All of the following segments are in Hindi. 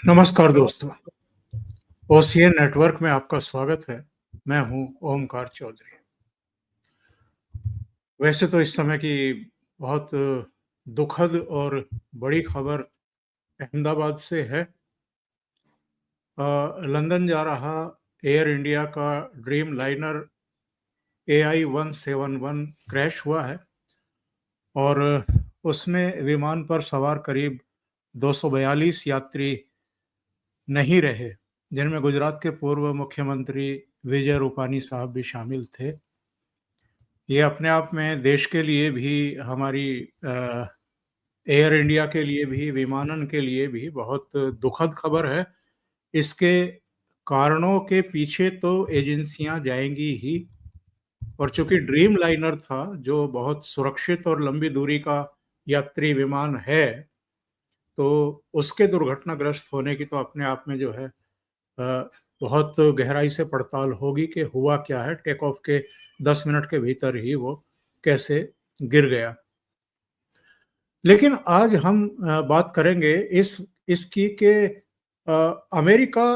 नमस्कार दोस्तों, ओसीएन नेटवर्क में आपका स्वागत है। मैं हूं ओमकार चौधरी। वैसे तो इस समय की बहुत दुखद और बड़ी खबर अहमदाबाद से है। लंदन जा रहा एयर इंडिया का ड्रीम लाइनर AI-171 क्रैश हुआ है और उसमें विमान पर सवार करीब 242 यात्री नहीं रहे, जिनमें गुजरात के पूर्व मुख्यमंत्री विजय रूपानी साहब भी शामिल थे। ये अपने आप में देश के लिए भी, हमारी एयर इंडिया के लिए भी, विमानन के लिए भी बहुत दुखद खबर है। इसके कारणों के पीछे तो एजेंसियां जाएंगी ही, और चूंकि ड्रीम लाइनर था जो बहुत सुरक्षित और लंबी दूरी का यात्री विमान है, तो उसके दुर्घटनाग्रस्त होने की तो अपने आप में जो है बहुत गहराई से पड़ताल होगी कि हुआ क्या है। टेक ऑफ के 10 मिनट के भीतर ही वो कैसे गिर गया। लेकिन आज हम बात करेंगे इसकी कि अमेरिका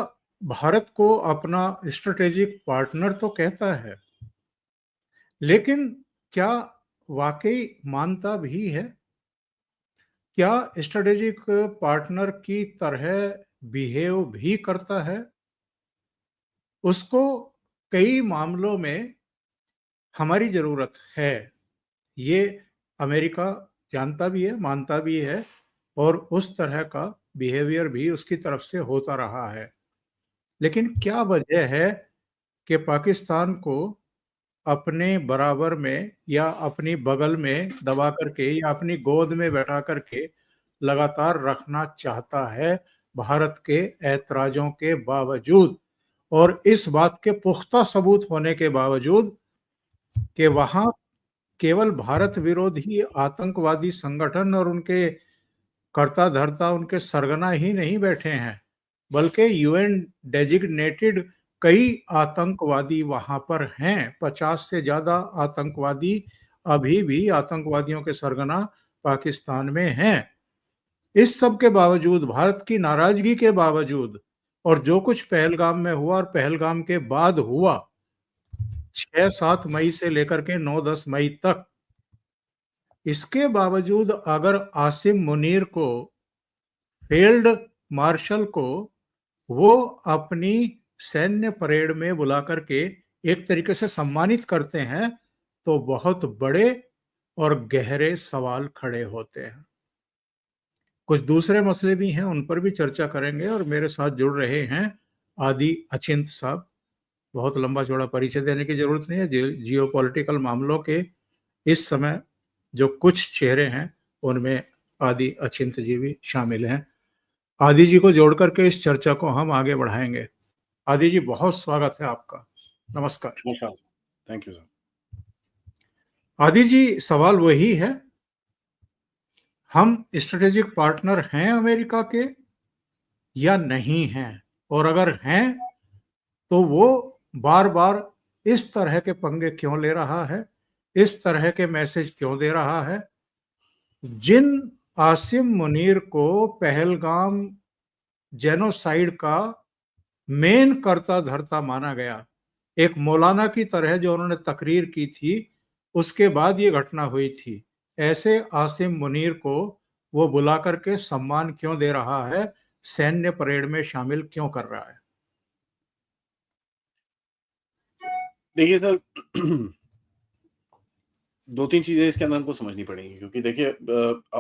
भारत को अपना स्ट्रेटेजिक पार्टनर तो कहता है, लेकिन क्या वाकई मानता भी है? क्या स्ट्रेटेजिक पार्टनर की तरह बिहेव भी करता है? उसको कई मामलों में हमारी ज़रूरत है। ये अमेरिका जानता भी है, मानता भी है, और उस तरह का बिहेवियर भी उसकी तरफ से होता रहा है। लेकिन क्या वजह है कि पाकिस्तान को अपने बराबर में या अपनी बगल में दबा करके या अपनी गोद में बैठा करके लगातार रखना चाहता है, भारत के ऐतराज़ों के बावजूद और इस बात के पुख्ता सबूत होने के बावजूद कि वहाँ केवल भारत विरोधी आतंकवादी संगठन और उनके कर्ता धर्ता, उनके सरगना ही नहीं बैठे हैं, बल्कि यूएन डेजिग्नेटेड कई आतंकवादी वहां पर हैं। 50 से ज्यादा आतंकवादी अभी भी आतंकवादियों के सरगना पाकिस्तान में हैं। इस सब के बावजूद, भारत की नाराजगी के बावजूद, और जो कुछ पहलगाम में हुआ और पहलगाम के बाद हुआ, 6-7 मई से लेकर के 9-10 मई तक, इसके बावजूद अगर आसिम मुनीर को, फील्ड मार्शल को, वो अपनी सैन्य परेड में बुला करके एक तरीके से सम्मानित करते हैं, तो बहुत बड़े और गहरे सवाल खड़े होते हैं। कुछ दूसरे मसले भी हैं, उन पर भी चर्चा करेंगे, और मेरे साथ जुड़ रहे हैं आदि अचिंत साहब। बहुत लंबा चौड़ा परिचय देने की जरूरत नहीं है। जियोपॉलिटिकल मामलों के इस समय जो कुछ चेहरे हैं, उनमें आदि अचिंत जी भी शामिल हैं। आदि जी को जोड़ करके इस चर्चा को हम आगे बढ़ाएंगे। आदि जी, बहुत स्वागत है आपका। नमस्कार। Thank you sir. आदि जी, सवाल वही है, हम स्ट्रेटेजिक पार्टनर हैं अमेरिका के या नहीं हैं? और अगर हैं, तो वो बार बार इस तरह के पंगे क्यों ले रहा है, इस तरह के मैसेज क्यों दे रहा है? जिन आसिम मुनीर को पहलगाम जेनोसाइड का मेन कर्ता धर्ता माना गया, एक मौलाना की तरह जो उन्होंने तकरीर की थी, उसके बाद ये घटना हुई थी, ऐसे आसिम मुनीर को वो बुला करके सम्मान क्यों दे रहा है, सैन्य परेड में शामिल क्यों कर रहा है? देखिए सर, दो तीन चीजें इसके अंदर हमको समझनी पड़ेंगी, क्योंकि देखिए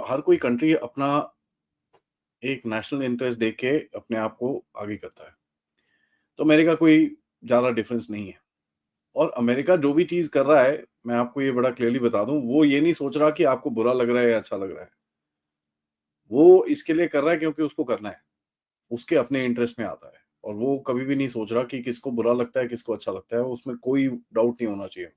हर कोई कंट्री अपना एक नेशनल इंटरेस्ट देख के अपने आप को आगे करता है। तो अमेरिका कोई ज्यादा डिफरेंस नहीं है। और अमेरिका जो भी चीज कर रहा है, मैं आपको ये बड़ा क्लियरली बता दूं, वो ये नहीं सोच रहा कि आपको बुरा लग रहा है या अच्छा लग रहा है। वो इसके लिए कर रहा है क्योंकि उसको करना है, उसके अपने इंटरेस्ट में आता है। और वो कभी भी नहीं सोच रहा कि किसको बुरा लगता है, किसको अच्छा लगता है। उसमें कोई डाउट नहीं होना चाहिए।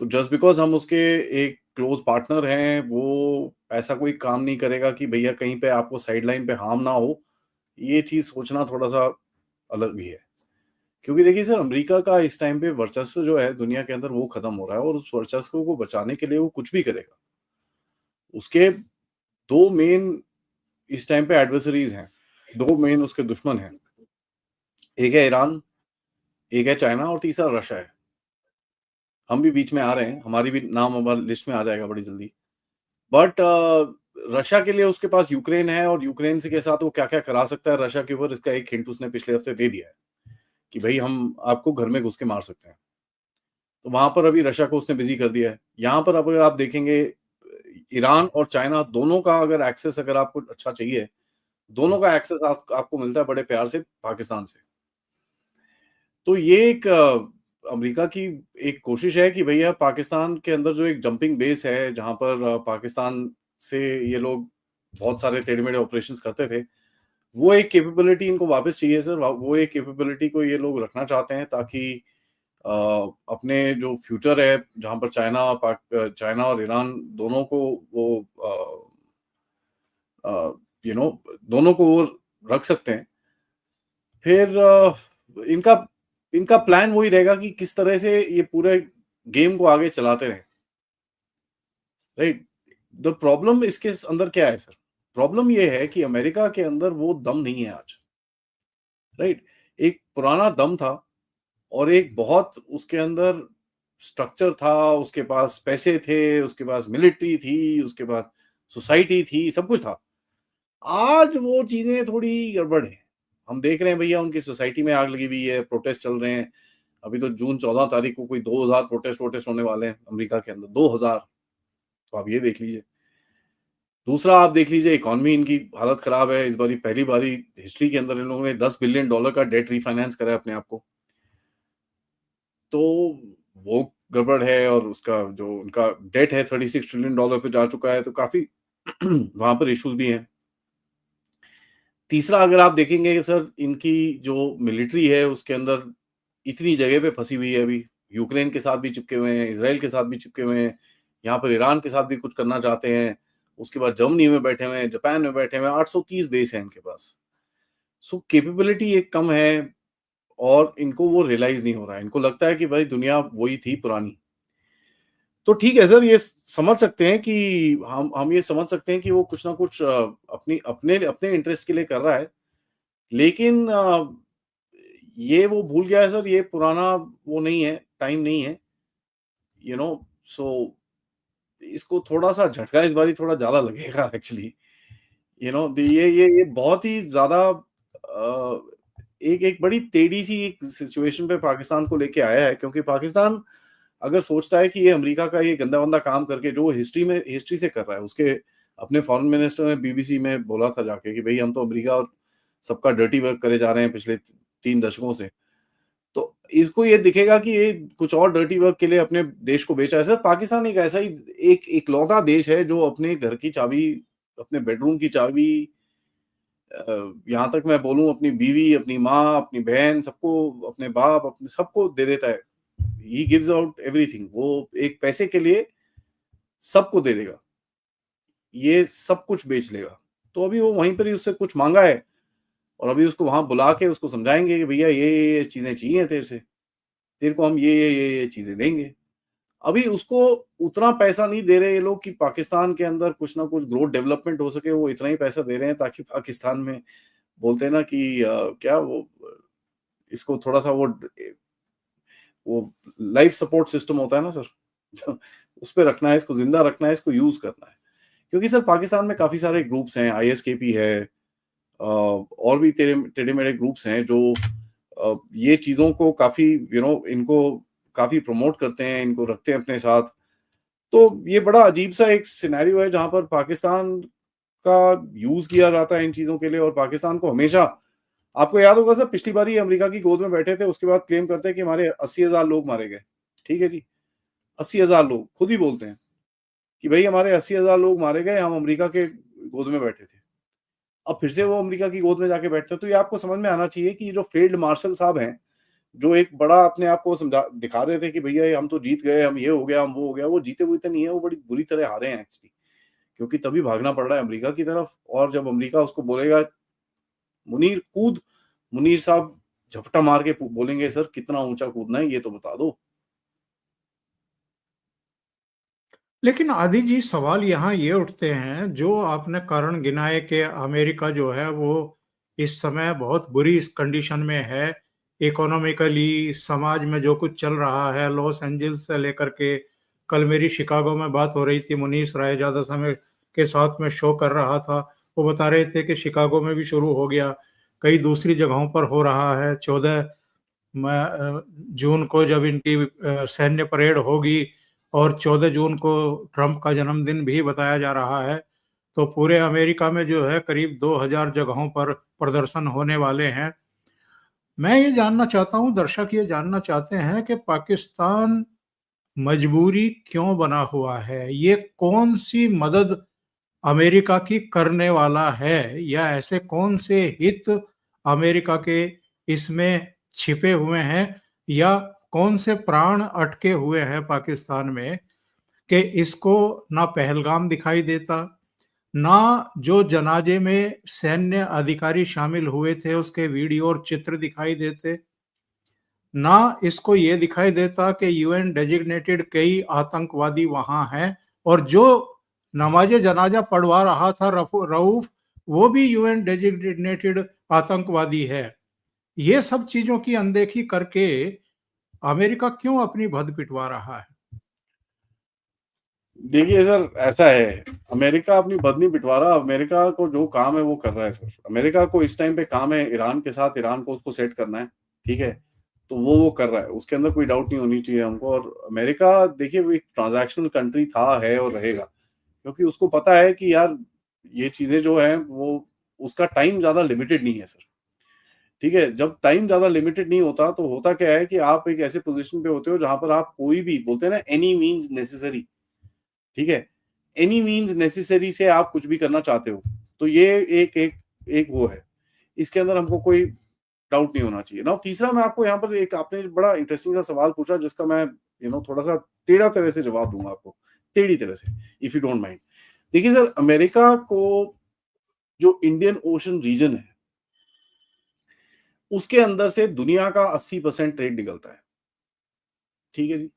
तो जस्ट बिकॉज हम उसके एक क्लोज पार्टनर हैं, वो ऐसा कोई काम नहीं करेगा कि भैया कहीं पे आपको साइड लाइन पे हार्म ना हो। ये चीज सोचना थोड़ा सा अलग भी है। क्योंकि देखिए सर, अमेरिका का इस टाइम पे वर्चस्व जो है दुनिया के अंदर, वो खत्म हो रहा है, और उस वर्चस्व को बचाने के लिए वो कुछ भी करेगा। उसके दो मेन इस टाइम पे एडवर्सरीज हैं। 2 मेन उसके दुश्मन हैं। एक है ईरान, एक है चाइना और तीसरा रशिया है। हम भी बीच में आ रहे हैं, हमारी भी नाम हमारी लिस्ट में आ जाएगा बड़ी जल्दी। बट रशिया के लिए उसके पास यूक्रेन है और यूक्रेन से के साथ वो क्या-क्या करा सकता है रशिया के ऊपर, इसका एक हिंट उसने पिछले हफ्ते दे दिया है, कि भई हम आपको घर में घुस के मार सकते हैं। तो वहाँ पर अभी रशिया को उसने बिज़ी कर दिया है। यहाँ पर अब अगर आप देखेंगे ईरान और चाइना दोनों का अगर एक्सेस अगर आपको अच्छा चाहिए, दोनों का एक्सेस आपको मिलता है बड़े प्यार से पाकिस्तान से। तो ये एक अमेरिका की एक कोशिश है कि भैया पाकिस्तान के अंदर जो एक जंपिंग बेस है, जहाँ पर पाकिस्तान से ये लोग बहुत सारे टेढ़े-मेढ़े ऑपरेशंस करते थे, वो एक कैपेबिलिटी इनको वापस चाहिए सर। वो एक कैपेबिलिटी को ये लोग रखना चाहते हैं ताकि अ, अपने जो फ्यूचर है, जहाँ पर चाइना और ईरान दोनों को वो अ, यू नो दोनों को वो रख सकते हैं। फिर इनका इनका प्लान वही रहेगा कि किस तरह से ये पूरे गेम को आगे चलाते रहें, राइट? द प्रॉब्लम इसके अंदर क्या है सर? प्रॉब्लम ये है कि अमेरिका के अंदर वो दम नहीं है आज, राइट? एक पुराना दम था और एक बहुत उसके अंदर स्ट्रक्चर था, उसके पास पैसे थे, उसके पास मिलिट्री थी, उसके पास सोसाइटी थी, सब कुछ था। आज वो चीज़ें थोड़ी गड़बड़ हैं। हम देख रहे हैं भैया उनकी सोसाइटी में आग लगी हुई है, प्रोटेस्ट चल रहे हैं। अभी तो जून 14 तारीख को कोई 2000 प्रोटेस्ट-वोटेस्ट होने वाले हैं अमेरिका के अंदर, 2000। तो आप ये देख लीजिए। दूसरा आप देख लीजिए इकॉनमी इनकी हालत खराब है। इस बारी पहली बारी हिस्ट्री के अंदर इन लोगों ने $10 बिलियन का डेट रिफाइनेंस करा है अपने आप को। तो वो गड़बड़ है और उसका जो उनका डेट है $36 ट्रिलियन पे जा चुका है, तो काफ़ी वहाँ पर इश्यूज़ भी हैं। तीसरा अगर आप देखेंगे कि सर इनकी जो मिलिट्री है उसके अंदर इतनी जगह पे फँसी हुई है अभी, यूक्रेन के साथ भी चिपके हुए हैं, इज़राइल के साथ भी चिपके हुए हैं, यहाँ पर ईरान के साथ भी कुछ करना चाहते हैं, उसके बाद जर्मनी में बैठे हुए हैं, जापान में बैठे हुए हैं, 830 बेस हैं इनके पास। सो कैपेबिलिटी एक कम है और इनको वो रियलाइज़ नहीं हो रहा है। इनको लगता है कि भाई दुनिया वही थी पुरानी। तो ठीक है सर, ये समझ सकते हैं कि हम ये समझ सकते हैं कि वो कुछ ना कुछ अपनी अपने अपने इंटरेस्ट के लिए कर रहा है। लेकिन ये वो भूल गया है सर, ये पुराना वो नहीं है, टाइम नहीं है, यू नो सो इसको थोड़ा-सा झटका इस बारी थोड़ा ज़्यादा लगेगा एक्चुअली, ये बहुत ही ज़्यादा एक एक बड़ी टेढ़ी-सी एक सिचुएशन पे पाकिस्तान को लेके आया है क्योंकि पाकिस्तान अगर सोचता है कि ये अमेरिका का ये गंदा-वंदा काम करके जो हिस्ट्री से कर रहा है, उसके अपने फॉरेन मिनिस्टर ने बीबीसी में बोला था जाके कि भई हम तो अमेरिका और सबका डर्टी वर्क करे जा रहे हैं पिछले 3 दशकों से। तो इसको ये दिखेगा कि ये कुछ और डर्टी वर्क के लिए अपने देश को बेचा है। सर पाकिस्तान एक ऐसा ही एक इकलौता देश है जो अपने घर की चाबी, अपने बेडरूम की चाबी यहाँ तक मैं बोलूँ अपनी बीवी, अपनी माँ, अपनी बहन सबको, अपने बाप, अपने सबको दे देता है। He gives out everything. वो एक पैसे के लिए सबको दे देगा। ये सब कुछ बेच लेगा। तो अभी वो वहीं पर ही उससे कुछ माँगा है और अभी उसको वहाँ बुला के उसको समझाएँगे कि भैया ये चीज़ें चाहिए तेरे से। तेरे को हम ये चीज़ें देंगे। अभी उसको उतना पैसा नहीं दे रहे ये लोग कि पाकिस्तान के अंदर कुछ ना कुछ ग्रोथ डेवलपमेंट हो सके, वो इतना ही पैसा दे रहे हैं ताकि पाकिस्तान में बोलते हैं ना कि क्या वो इसको थोड़ा-सा वो लाइफ सपोर्ट सिस्टम होता है ना सर, तो उस पे रखना है, इसको ज़िंदा रखना है, इसको यूज़ करना है। क्योंकि सर पाकिस्तान में काफ़ी सारे ग्रुप्स हैं, आईएसकेपी है, और भी टेढ़े-मेढ़े ग्रुप्स हैं जो ये चीज़ों को काफ़ी इनको काफ़ी प्रमोट करते हैं, इनको रखते हैं अपने साथ। तो ये बड़ा अजीब-सा एक सिनेरियो है जहाँ पर पाकिस्तान का यूज़ किया जाता है इन चीज़ों के लिए और पाकिस्तान को हमेशा आपको याद होगा सर पिछली बारी अमेरिका की गोद में बैठे थे, उसके बाद क्लेम करते हैं कि हमारे 80,000 लोग मारे गए। ठीक है जी, 80,000 लोग, खुद ही बोलते हैं कि भई हमारे 80,000 लोग मारे गए, हम अमेरिका के गोद में बैठे थे। अब फिर से वो अमेरिका की गोद में जाके बैठते हैं, तो ये आपको समझ में आना चाहिए कि जो फील्ड मार्शल साहब हैं, जो एक बड़ा अपने आप को समझा दिखा रहे थे कि भैया ये हम तो जीत गए, हम ये हो गया, हम वो हो गया, वो जीते-वूते नहीं है, वो बड़ी बुरी तरह हारे हैं एक्चुअली। क्योंकि तभी भागना पड़ रहा है अमेरिका की तरफ और जब अमेरिका उसको बोलेगा मुनीर कूद, मुनीर साहब झपटा मार के बोलेंगे सर कितना ऊँचा कूदना है ये तो बता दो। लेकिन आदि जी सवाल यहाँ ये उठते हैं जो आपने कारण गिनाए कि अमेरिका जो है वो इस समय बहुत बुरी इस कंडीशन में है। इकोनॉमिकली समाज में जो कुछ चल रहा है, लॉस एंजल्स से लेकर के, कल मेरी शिकागो में बात हो रही थी, मुनीश रायजादा समय के साथ में शो कर रहा था, वो बता रहे थे कि शिकागो में भी शुरू हो गया, कई दूसरी जगहों पर हो रहा है। 14 जून को जब इनकी सैन्य परेड होगी और 14 जून को ट्रंप का जन्मदिन भी बताया जा रहा है, तो पूरे अमेरिका में जो है करीब 2000 जगहों पर प्रदर्शन होने वाले हैं। मैं ये जानना चाहता हूँ, दर्शक ये जानना चाहते हैं कि पाकिस्तान मजबूरी क्यों बना हुआ है? ये कौन-सी मदद अमेरिका की करने वाला है, या ऐसे कौन से हित अमेरिका के इसमें छिपे हुए हैं, या कौन से प्राण अटके हुए हैं पाकिस्तान में कि इसको ना पहलगाम दिखाई देता, ना जो जनाजे में सैन्य अधिकारी शामिल हुए थे उसके वीडियो और चित्र दिखाई देते, ना इसको ये दिखाई देता कि यूएन डेजिग्नेटेड कई आतंकवादी वहां हैं, और जो नमाज जनाजा पढ़वा रहा था रऊफ, वो भी यूएन डेजिग्नेटेड आतंकवादी है। ये सब चीजों की अनदेखी करके अमेरिका क्यों अपनी भद पिटवा रहा है? देखिए सर, ऐसा है, अमेरिका अपनी बद नहीं पिटवा रहा, अमेरिका को जो काम है वो कर रहा है सर। अमेरिका को इस टाइम पे काम है ईरान के साथ, ईरान को उसको सेट करना है, ठीक है? तो वो कर रहा है, उसके अंदर कोई डाउट नहीं होनी चाहिए हमको। और अमेरिका देखिए वो एक ट्रांज़ैक्शनल कंट्री था, है और रहेगा, क्योंकि उसको पता है कि यार ये चीज़ें जो हैं वो उसका टाइम ज़्यादा लिमिटेड नहीं है सर, ठीक है? जब टाइम ज़्यादा लिमिटेड नहीं होता तो होता क्या है कि आप एक ऐसे पोज़ीशन पे होते हो जहाँ पर आप कोई भी बोलते हैं ना एनी मीन्स नेसेसरी, ठीक है? एनी मीन्स नेसेसरी से आप कुछ भी करना चाहते हो। तो ये एक एक एक वो है। इसके अंदर हमको कोई डाउट नहीं होना चाहिए। नाउ तीसरा मैं आपको यहाँ पर एक आपने बड़ा इंटरेस्टिंग सा सवाल पूछा जिसका मैं थोड़ा-सा टेढ़ा तरह से जवाब दूँगा आपको, टेढ़ी तरह से, इफ यू डोंट माइंड। देखिए सर, अमेरिका को जो इंडियन ओशन रीजन है, उसके अंदर से दुनिया का 80% ट्रेड निकलता है। ठीक है जी?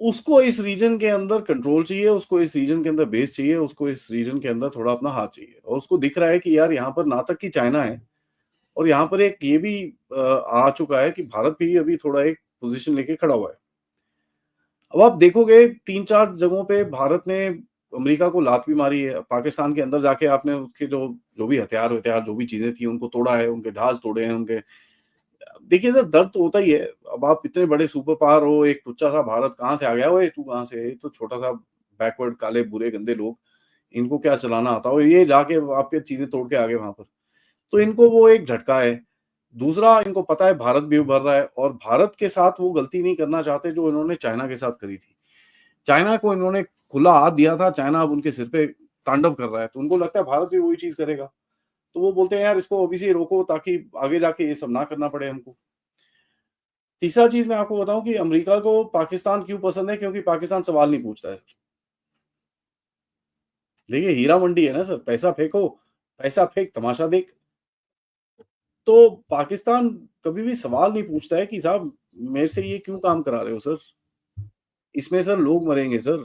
उसको इस रीजन के अंदर कंट्रोल चाहिए, उसको इस रीजन के अंदर बेस चाहिए, उसको इस रीजन के अंदर थोड़ा अपना हाथ चाहिए और उसको दिख रहा है कि यार यहाँ पर ना तक कि चाइना है और यहाँ पर एक ये भी आ चुका है कि भारत भी अभी थोड़ा एक पोजीशन लेके खड़ा हुआ है। अब आप देखोगे 3-4 जगहों पे भारत ने अमेरिका को लात भी मारी है। पाकिस्तान के अंदर जाके आपने उसके जो जो भी हथियार-वथियार जो भी चीज़ें थी उनको तोड़ा है, उनके जहाज तोड़े हैं, उनके देखिए सर दर्द तो होता ही है। अब आप इतने बड़े सुपर पावर हो, एक टुच्चा-सा भारत कहाँ से आ गया? ओए तू कहाँ से है? ये तो छोटा-सा बैकवर्ड काले बुरे गंदे लोग, इनको क्या चलाना आता? और ये जाके आपके चीज़ें तोड़ के आ गए वहाँ पर। तो इनको वो एक झटका है। दूसरा इनको पता है भारत भी उभर रहा है और भारत के साथ वो गलती नहीं करना चाहते जो इन्होंने चाइना के साथ करी थी। चाइना को इन्होंने खुला हाथ दिया था, चाइना अब उनके सिर पे तांडव कर रहा है, तो उनको लगता है भारत भी वही चीज़ करेगा। तो वो बोलते हैं यार इसको अभी से रोको ताकि आगे जाके ये सब ना करना पड़े हमको। तीसरा चीज़ मैं आपको बताऊँ कि अमेरिका को पाकिस्तान क्यों पसंद है क्योंकि पाकिस्तान सवाल नहीं पूछता है। देखिए हीरा मंडी है ना सर, पैसा फेंको, पैसा फेंक तमाशा देख। तो पाकिस्तान कभी भी सवाल नहीं पूछता है कि साहब मेरे से ये क्यों काम करा रहे हो सर? इसमें सर लोग मरेंगे सर,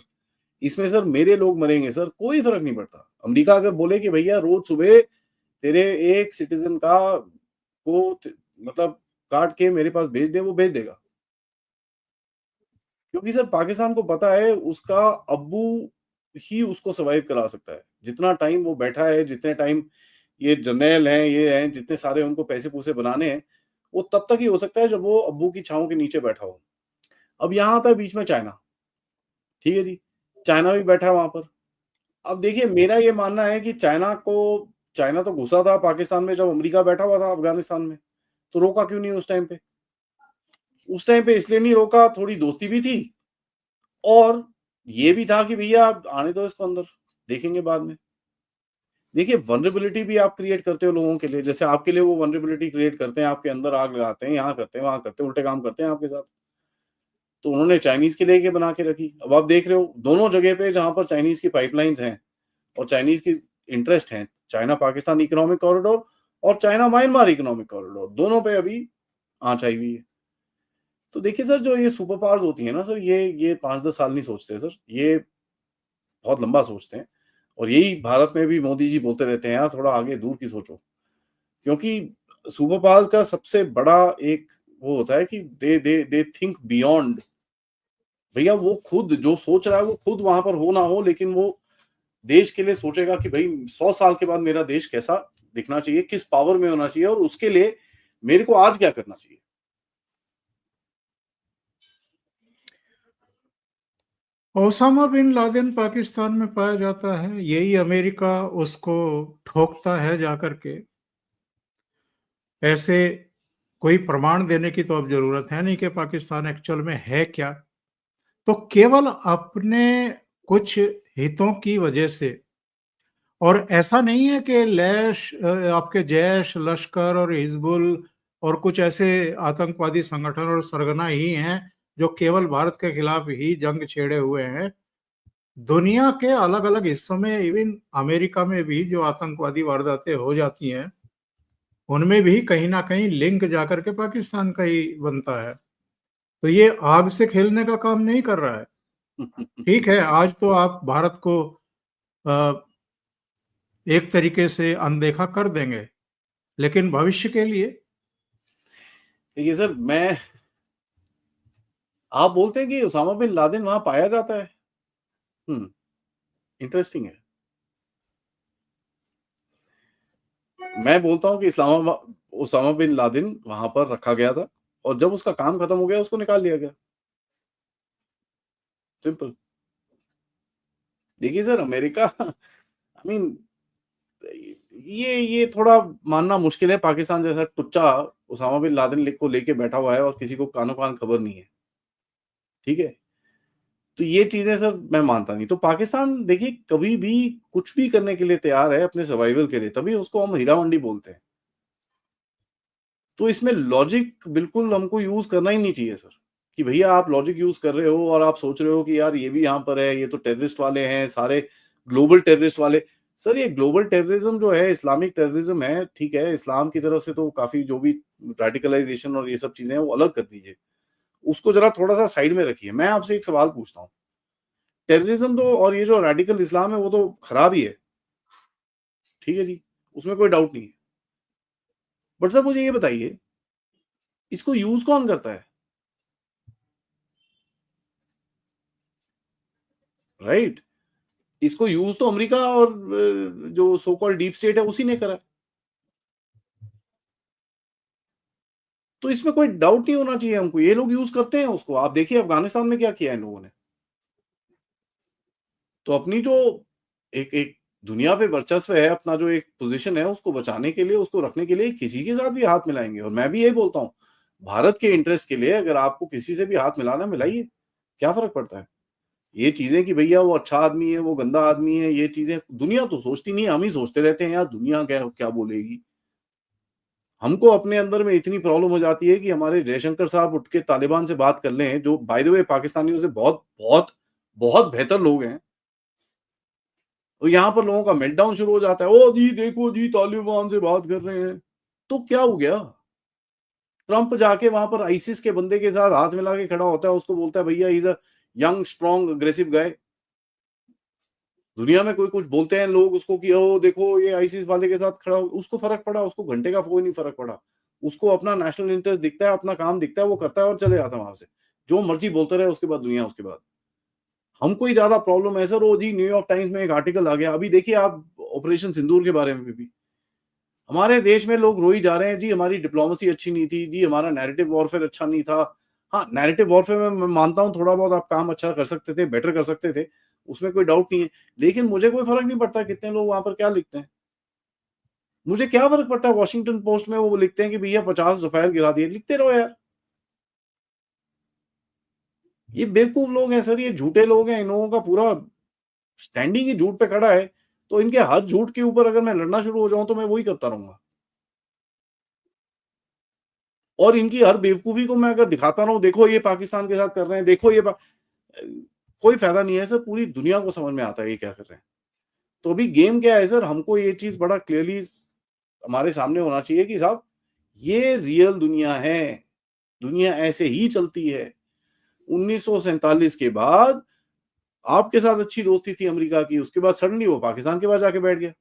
इसमें सर मेरे लोग मरेंगे सर, कोई फ़र्क नहीं पड़ता। अमेरिका अगर बोले कि भैया रोज़ सुबह तेरे एक सिटिज़न का को त मतलब काट के मेरे पास भेज दे, वो भेज देगा। क्योंकि सर पाकिस्तान को पता है उसका अब्बू ही उसको सर्वाइव करा सकता है। जितना टाइम वो बैठा है, जितने टाइम ये जर्नैल हैं, ये हैं, जितने सारे उनको पैसे-पूसे बनाने हैं, वो तब तक ही हो सकता है जब वो अब्बू की छाँव के नीचे बैठा हो। अब यहाँ आता है बीच में चाइना, ठीक है जी? चाइना भी बैठा है वहाँ पर। अब देखिए मेरा ये मानना है कि चाइना तो घुसा था पाकिस्तान में जब अमेरिका बैठा हुआ था अफ़गानिस्तान में, तो रोका क्यों नहीं उस टाइम पे? उस टाइम पे इसलिए नहीं रोका, थोड़ी दोस्ती भी थी और ये भी था कि भैया आप आने दो इसको अंदर, देखेंगे बाद में। देखिए वल्नरेबिलिटी भी आप क्रिएट करते हो लोगों के लिए, जैसे आपके लिए वो वल्नरेबिलिटी क्रिएट करते हैं, आपके अंदर आग लगाते हैं, यहाँ करते हैं, वहाँ करते हैं, उल्टे काम करते हैं आपके साथ। तो उन्होंने चाइनीज़ के लिए बना के रखी। अब आप देख रहे हो दोनों जगह पे जहाँ पर चाइनीज़ की पाइपलाइन्स हैं और चाइनीज़ की इंटरेस्ट हैं, चाइना पाकिस्तान इकोनॉमिक कॉरिडोर और चाइना म्यांमार इकोनॉमिक कॉरिडोर, दोनों पे अभी आँच आई हुई है। तो देखिए सर जो ये सुपर पावर्स होती हैं ना सर, ये 5-10 साल नहीं सोचते सर, ये बहुत लंबा सोचते हैं और यही भारत में भी मोदी जी बोलते रहते हैं यार थोड़ा आगे दूर की सोचो। क्योंकि सुपर पावर्स का सबसे बड़ा एक वो होता है कि दे थिंक बियॉन्ड। भैया वो खुद जो सोच रहा है वो खुद वहां पर हो ना हो, लेकिन वो देश के लिए सोचेगा कि भाई 100 साल के बाद मेरा देश कैसा दिखना चाहिए, किस पावर में होना चाहिए, और उसके लिए मेरे को आज क्या करना चाहिए। ओसामा बिन लादेन पाकिस्तान में पाया जाता है, यही अमेरिका उसको ठोकता है जाकर के। ऐसे कोई प्रमाण देने की तो अब जरूरत है नहीं कि पाकिस्तान एक्चुअल में है क्या। तो केवल अपने कुछ हितों की वजह से, और ऐसा नहीं है कि आपके जैश, लश्कर और हिजबुल और कुछ ऐसे आतंकवादी संगठन और सरगना ही हैं जो केवल भारत के खिलाफ ही जंग छेड़े हुए हैं। दुनिया के अलग-अलग हिस्सों में, इवन अमेरिका में भी जो आतंकवादी वारदातें हो जाती हैं, उनमें भी कहीं न कहीं लिंक जाकर के पाकिस्तान का ही बनता है। तो ये आग से खेलने का काम नहीं कर रहा है। ठीक है, आज तो आप भारत को अ, एक तरीके से अनदेखा कर देंगे, लेकिन भविष्य के लिए देखिए सर, मैं आप बोलते हैं कि उसामा बिन लादेन वहां पाया जाता है। इंटरेस्टिंग है। मैं बोलता हूँ कि इस्लामाबाद उसामा बिन लादेन वहां पर रखा गया था, और जब उसका काम खत्म हो गया उसको निकाल लिया गया। सिंपल। देखिए सर, अमेरिका आई मीन ये थोड़ा मानना मुश्किल है, पाकिस्तान जैसा टुच्चा उसामा बिन लादेन को लेके बैठा हुआ है और किसी को कानो कान खबर नहीं है। ठीक है? तो ये चीज़ें सर मैं मानता नहीं। तो पाकिस्तान देखिए कभी भी कुछ भी करने के लिए तैयार है अपने सर्वाइवल के लिए, तभी उसको हम हीरा मंडी बोलते हैं। तो इसमें लॉजिक बिल्कुल हमको यूज़ करना ही नहीं चाहिए सर, कि भैया आप लॉजिक यूज़ कर रहे हो और आप सोच रहे हो कि यार ये भी यहाँ पर है, ये तो टेररिस्ट वाले हैं, सारे ग्लोबल टेररिस्ट वाले। सर ये ग्लोबल टेररिज्म जो है, इस्लामिक टेररिज्म है, ठीक है, इस्लाम की तरफ से तो काफ़ी जो भी रेडिकलाइज़ेशन और ये सब चीज़ें हैं वो अलग कर दीजिए। उसको ज़रा थोड़ा-सा साइड में रखिए। मैं आपसे एक सवाल पूछता हूँ, टेररिज्म तो और ये जो रेडिकल इस्लाम है वो तो खराब ही है, ठीक है जी, उसमें कोई डाउट नहीं है। बट सर मुझे ये बताइए, इसको यूज़ कौन करता है? राइट? इसको यूज़ तो अमेरिका और जो सो कॉल्ड डीप स्टेट है उसी ने करा है। तो इसमें कोई डाउट नहीं होना चाहिए हमको, ये लोग यूज़ करते हैं उसको। आप देखिए अफ़गानिस्तान में क्या किया है इन लोगों ने। तो अपनी जो एक एक दुनिया पे वर्चस्व है, अपना जो एक पोज़ीशन है उसको बचाने के लिए, उसको रखने के लिए किसी के साथ भी हाथ मिलाएँगे, और मैं भी यही बोलता हूँ, भारत के इंटरेस्ट के लिए अगर आपको किसी से भी हाथ मिलाना है, मिलाइए, क्या फ़र्क पड़ता है? ये चीज़ें कि भैया वो अच्छा आदमी है, वो गंदा आदमी है, ये चीज़ें दुनिया तो सोचती नहीं है, हम ही सोचते रहते हैं यार दुनिया क्या क्या बोलेगी? हमको अपने अंदर में इतनी प्रॉब्लम हो जाती है कि हमारे जयशंकर साहब उठ के तालिबान से बात कर लें, जो बाय द वे पाकिस्तानियों से बहुत बहुत बहुत बेहतर लोग हैं। तो यहाँ पर लोगों का मेल्टडाउन शुरू हो जाता है। ओ जी देखो जी तालिबान से बात कर रहे हैं। तो क्या हो गया? ट्रम्प जाके वहाँ पर आईसिस के बंदे के साथ हाथ मिला के खड़ा होता है, उसको बोलता है भैया he is a young, strong, aggressive guy. दुनिया में कोई कुछ बोलते हैं लोग उसको कि ओ देखो ये आईसिस वाले के साथ खड़ा हो, उसको फ़र्क पड़ा, उसको घंटे का कोई नहीं फ़र्क पड़ा। उसको अपना नेशनल इंटरेस्ट दिखता है, अपना काम दिखता है, वो करता है और चले जाता है वहाँ से। जो मर्ज़ी बोलता रहे उसके बाद दुनिया उसके बाद। हमको ही ज़्यादा प्रॉब्लम है सर। वो जी न्यूयॉर्क टाइम्स में एक आर्टिकल आ गया। अभी देखिए आप ऑपरेशन सिंदूर के बारे में भी। हमारे देश में लोग रो ही जा रहे हैं, जी हमारी डिप्लोमेसी अच्छी नहीं थी, जी हमारा नैरेटिव वॉरफेयर अच्छा नहीं था। हाँ, नैरेटिव वॉरफेयर में मैं मानता हूँ थोड़ा बहुत आप काम अच्छा कर सकते थे, बेटर कर सकते थे, उसमें कोई डाउट नहीं है। लेकिन मुझे कोई फ़र्क नहीं पड़ता कितने लोग वहाँ पर क्या लिखते हैं। मुझे क्या फ़र्क पड़ता है वॉशिंगटन पोस्ट में वो लिखते हैं कि भैया 50 रफ़ाल गिरा दिए, लिखते रहो यार। ये बेवकूफ़ लोग हैं सर, ये झूठे लोग हैं, इन लोगों का पूरा स्टैंडिंग ही झूठ पे खड़ा है, तो इनके हर झूठ के ऊपर अगर मैं लड़ना शुरू हो जाऊँ तो मैं वही करता रहूँगा। और इनकी हर बेवकूफ़ी को मैं अगर दिखाता रहूँ, देखो ये पाकिस्तान के साथ कर रहे हैं, देखो ये कोई फ़ायदा नहीं है सर, पूरी दुनिया को समझ में आता है ये क्या कर रहे हैं। तो अभी गेम क्या है सर, हमको ये चीज़ बड़ा क्लियरली हमारे सामने होना चाहिए कि साहब ये रियल दुनिया है, दुनिया ऐसे ही चलती है। 1947 के बाद आपके साथ अच्छी दोस्ती थी अमेरिका की, उसके बाद सडनली वो पाकिस्तान के पास जाके बैठ गया।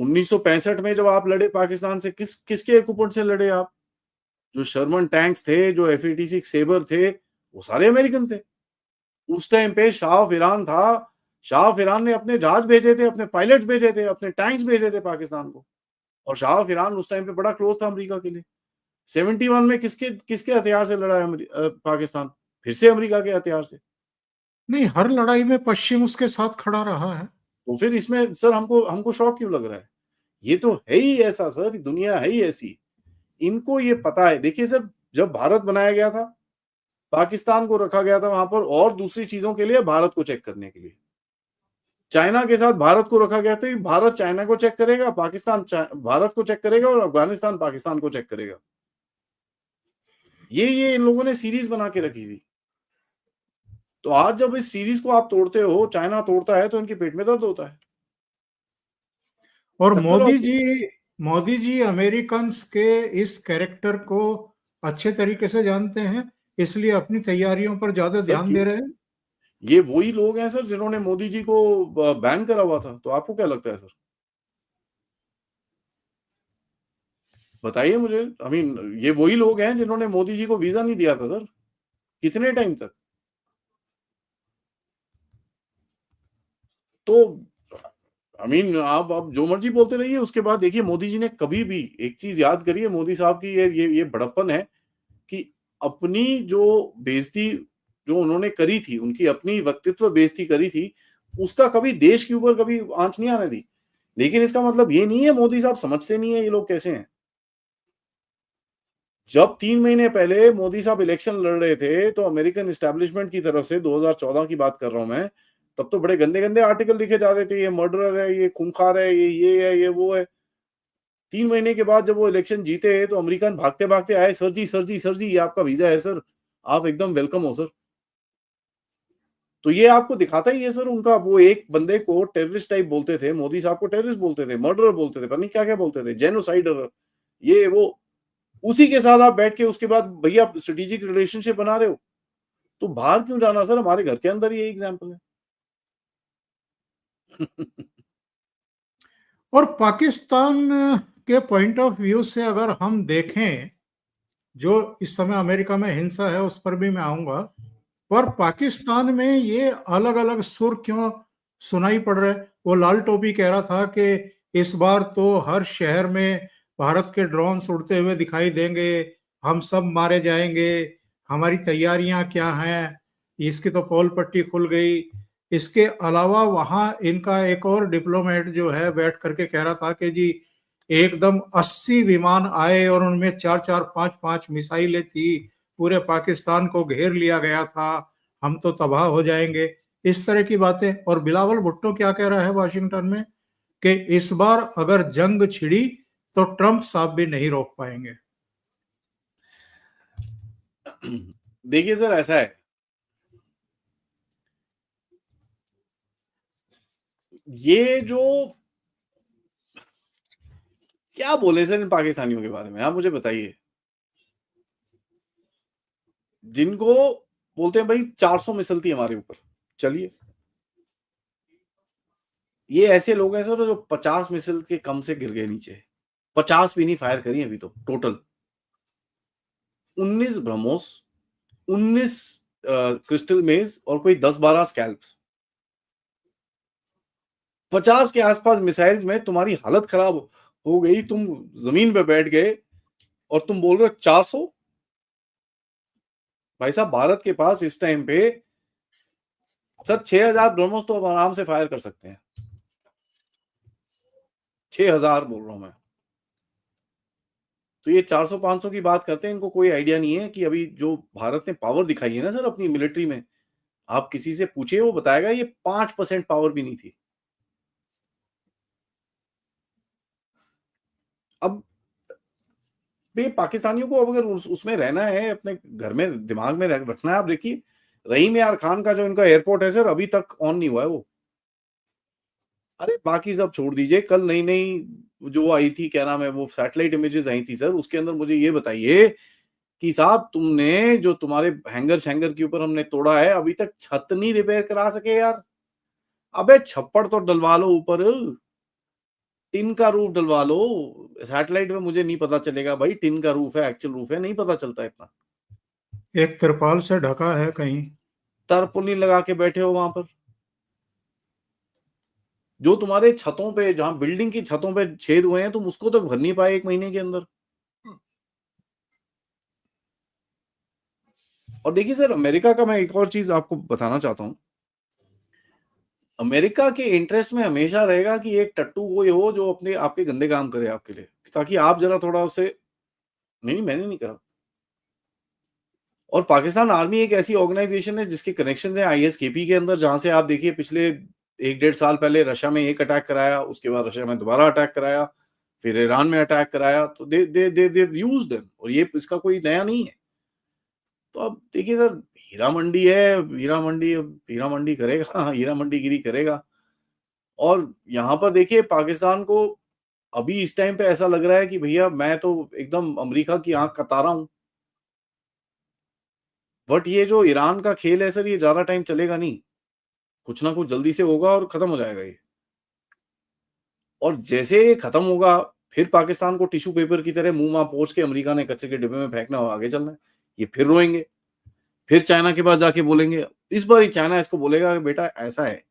1965 में जब आप लड़े पाकिस्तान से, किसके इक्विपमेंट से लड़े आप? जो शर्मन टैंक्स थे, जो F-86 सेबर थे, वो सारे अमेरिकन थे। उस टाइम पे शाह ऑफ ईरान था, शाह ऑफ ईरान ने अपने जहाज भेजे थे, अपने पायलट्स भेजे थे, अपने टैंक्स भेजे थे पाकिस्तान को, और शाह ऑफ ईरान उस टाइम पे बड़ा क्लोज था अमेरिका के लिए। 71 में किसके हथियार से लड़ा है पाकिस्तान? फिर से अमेरिका के हथियार से। नहीं, हर लड़ाई में पश्चिम उसके साथ खड़ा रहा है। तो फिर इसमें सर हमको शौक क्यों लग रहा है? ये तो है ही ऐसा सर, दुनिया है ही ऐसी। इनको ये पता है। देखिए सर, जब भारत बनाया गया था, पाकिस्तान को रखा गया था वहां पर और दूसरी चीजों के लिए, भारत को चेक करने के लिए। चाइना के साथ भारत को रखा गया था कि भारत चाइना को चेक करेगा, पाकिस्तान भारत को चेक करेगा, और अफगानिस्तान पाकिस्तान को चेक करेगा। ये इन लोगों ने सीरीज बना के रखी थी। तो आज जब इस सीरीज को आप तोड़ते हो, चाइना तोड़ता है, तो इनके पेट में दर्द होता है। और टक्कर मोदी जी अमेरिकन्स के इस कैरेक्टर को अच्छे तरीके से जानते हैं, इसलिए अपनी तैयारियों पर ज्यादा सर ध्यान क्यों? दे रहे हैं। ये वही लोग हैं सर जिन्होंने मोदी जी को बैन करा हुआ था। तो आपको क्या लगता है सर? बताइए मुझे। आई मीन, ये वही लोग हैं जिन्होंने मोदी जी को वीजा नहीं दिया था सर, कितने टाइम तक। तो आई मीन, आप जो मर्जी बोलते रहिए, उसके बाद देखिए मोदी जी ने कभी भी एक चीज याद करिए मोदी साहब की, ये बड़प्पन है कि अपनी जो बेइज्जती जो उन्होंने करी थी, उनकी अपनी व्यक्तित्व बेइज्जती करी थी, उसका कभी देश के ऊपर कभी आंच नहीं आने दी। लेकिन इसका मतलब ये नहीं है मोदी साहब समझते नहीं है ये लोग कैसे हैं। जब 3 महीने पहले मोदी साहब इलेक्शन लड़ रहे थे, तो अमेरिकन एस्टेब्लिशमेंट की तरफ से, 2014 की बात कर रहा हूं मैं, तब तो बड़े गंदे-गंदे आर्टिकल लिखे जा रहे थे, ये मर्डरर है, ये खूंखार है, ये है, ये वो है। 3 महीने के बाद जब वो इलेक्शन जीते, तो अमेरिकन भागते-भागते आए, "सर जी, सर जी, सर जी, ये आपका वीज़ा है सर। आप एकदम वेलकम हो सर।" तो ये आपको दिखाता ही है सर, उनका वो एक बंदे को टेररिस्ट टाइप बोलते थे, मोदी साहब को टेररिस्ट बोलते थे, मर्डरर बोलते थे, पता नहीं क्या-क्या बोलते थे, जेनोसाइडर, ये वो। उसी के साथ आप बैठ के उसके बाद भैया स्ट्रेटेजिक रिलेशनशिप बना रहे हो। तो बाहर क्यों जाना सर, हमारे घर के अंदर ही यही एग्जांपल है। और पाकिस्तान के पॉइंट ऑफ व्यू से अगर हम देखें, जो इस समय अमेरिका में हिंसा है उस पर भी मैं आऊंगा, पर पाकिस्तान में ये अलग अलग सुर क्यों सुनाई पड़ रहे? वो लाल टोपी कह रहा था कि इस बार तो हर शहर में भारत के ड्रोन उड़ते हुए दिखाई देंगे, हम सब मारे जाएंगे, हमारी तैयारियां क्या हैं, इसकी तो पोल पट्टी खुल गई। इसके अलावा वहां इनका एक और डिप्लोमेट जो है बैठ करके कह रहा था कि जी एकदम 80 विमान आए और उनमें 4-4, 5-5 मिसाइलें थी, पूरे पाकिस्तान को घेर लिया गया था, हम तो तबाह हो जाएंगे, इस तरह की बातें। और बिलावल भुट्टो क्या कह रहा है वाशिंगटन में कि इस बार अगर जंग छिड़ी तो ट्रंप साहब भी नहीं रोक पाएंगे। देखिए सर, ऐसा है, ये जो क्या बोले सर इन पाकिस्तानियों के बारे में, आप मुझे बताइए। जिनको बोलते हैं भाई 400 मिसाइल थी हमारे ऊपर, चलिए। ये ऐसे लोग हैं सर जो 50 मिसाइल के कम से गिर गए नीचे। 50 भी नहीं फायर करी अभी तो टोटल। 19 ब्रह्मोस, 19 क्रिस्टल मेज और कोई 10-12 स्कैल्प्स। 50 के आसपास मिसाइल्स में तुम्हारी हालत खराब हो गई, तुम जमीन पे बैठ गए और तुम बोल रहे हो 400। भाई साहब, भारत के पास इस टाइम पे सर 6000 ब्रह्मोस तो अब आराम से फायर कर सकते हैं। 6000 बोल रहा हूं मैं। तो ये 400-500 की बात करते हैं, इनको कोई आइडिया नहीं है कि अभी जो भारत ने पावर दिखाई है ना सर अपनी मिलिट्री में, आप किसी से पूछिए वो बताएगा ये 5% पावर भी नहीं थी। अब ये पाकिस्तानियों को अब अगर उसमें रहना है, अपने घर में दिमाग में रखना है, आप देखिए रहीम यार खान का जो इनका एयरपोर्ट है सर, अभी तक ऑन नहीं हुआ है वो। अरे बाकी सब छोड़ दीजिए, कल नई नई जो आई थी, क्या नाम है, वो सैटेलाइट इमेजेस आई थी सर, उसके अंदर मुझे ये बताइए कि साहब तुमने जो तुम्हारे हैंगर शैंगर के ऊपर हमने तोड़ा है, अभी तक छत नहीं रिपेयर करा सके यार। अबे छप्पड़ तो डलवा लो ऊपर। टिन का रूफ डलवा लो, सैटेलाइट में मुझे नहीं पता चलेगा भाई टिन का रूफ है, एक्चुअल रूफ है, नहीं पता चलता इतना। एक तिरपाल से ढका है कहीं। तारपुली लगा के बैठे हो वहां पर। जो तुम्हारे छतों पे, जहां बिल्डिंग की छतों पे छेद हुए हैं, तुम उसको तो भर नहीं पाए 1 महीने के अंदर। और देखिए सर, अमेरिका का मैं एक और चीज आपको बताना चाहता हूं। अमेरिका के इंटरेस्ट में हमेशा रहेगा कि एक टट्टू कोई हो जो अपने आपके गंदे काम करे आपके लिए, ताकि आप जरा थोड़ा उसे, नहीं नहीं मैंने नहीं कहा। और पाकिस्तान आर्मी एक ऐसी ऑर्गेनाइजेशन है जिसके कनेक्शन है आईएसकेपी के अंदर, जहां से आप देखिए पिछले 1-1.5 साल पहले रशिया में एक अटैक कराया, उसके बाद रशिया में दोबारा अटैक कराया, फिर ईरान में अटैक कराया, तो दे यूज्ड देम, और ये इसका कोई नया नहीं है। तो अब देखिए सर, हीरा मंडी है, हीरा मंडी करेगा, हीरा मंडीगिरी करेगा। और यहाँ पर देखिए पाकिस्तान को अभी इस टाइम पे ऐसा लग रहा है कि भैया मैं तो एकदम अमेरिका की आंख का तारा हूं। बट ये जो ईरान का खेल है सर, ये ज्यादा टाइम चलेगा नहीं, कुछ ना कुछ जल्दी से होगा और खत्म हो जाएगा ये। और जैसे ये खत्म होगा, फिर पाकिस्तान को टिश्यू पेपर की तरह मुंह पोंछ के अमेरिका ने कचरे के डिब्बे में फेंकना और आगे चलना है। ये फिर रोएंगे, फिर चाइना के पास जाके बोलेंगे। इस बार ही चाइना इसको बोलेगा कि बेटा ऐसा है,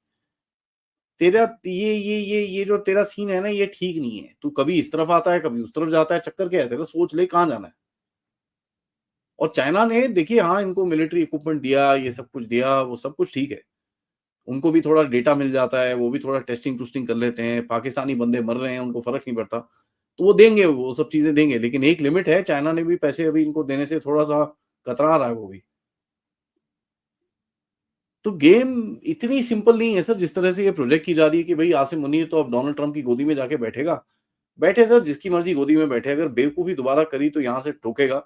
तेरा ये जो तेरा सीन है ना, ये ठीक नहीं है। तू कभी इस तरफ आता है, कभी उस तरफ जाता है, चक्कर क्या है तेरा, सोच ले कहाँ जाना है। और चाइना ने देखिए, हाँ इनको मिलिट्री इक्विपमेंट दिया, ये सब कुछ दिया, वो सब कुछ ठीक है। उनको भी थोड़ा डेटा मिल जाता है, वो भी थोड़ा टेस्टिंग टूस्टिंग कर लेते हैं, पाकिस्तानी बंदे मर रहे हैं, उनको फ़र्क नहीं पड़ता। तो वो देंगे, वो सब चीज़ें देंगे, लेकिन एक लिमिट है। चाइना ने भी पैसे अभी इनको देने से थोड़ा-सा कतरा रहा है वो भी। तो गेम इतनी सिंपल नहीं है सर, जिस तरह से ये प्रोजेक्ट की जा रही है कि भई आसिम मुनीर तो अब डोनाल्ड ट्रम्प की गोदी में जाके बैठेगा। बैठे सर, जिसकी मर्ज़ी गोदी में बैठे, अगर बेवकूफ़ी दोबारा करी तो यहाँ से ठोकेगा।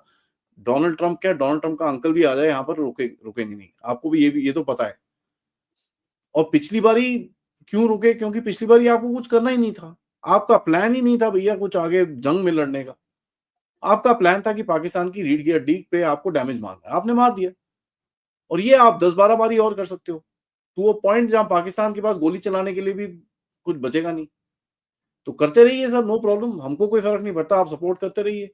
डोनाल्ड ट्रम्प क्या, डोनाल्ड ट्रम्प का अंकल भी आ जाए यहाँ पर, रुकेंगे नहीं। आपको भी ये तो पता है। और पिछली बारी क्यों रुके? क्योंकि पिछली बारी आपको कुछ करना ही नहीं था। आपका प्लान ही नहीं था भैया कुछ आगे जंग में लड़ने का। आपका प्लान था कि पाकिस्तान की रीढ़ की हड्डी पे आपको डैमेज मारना है। आपने मार दिया। और ये आप 10-12 बारी और कर सकते हो। तो वो पॉइंट जहाँ पाकिस्तान के पास गोली चलाने के लिए भी कुछ बचेगा नहीं। तो करते रहिए सर, नो प्रॉब्लम, हमको कोई फ़र्क नहीं पड़ता, आप सपोर्ट करते रहिए।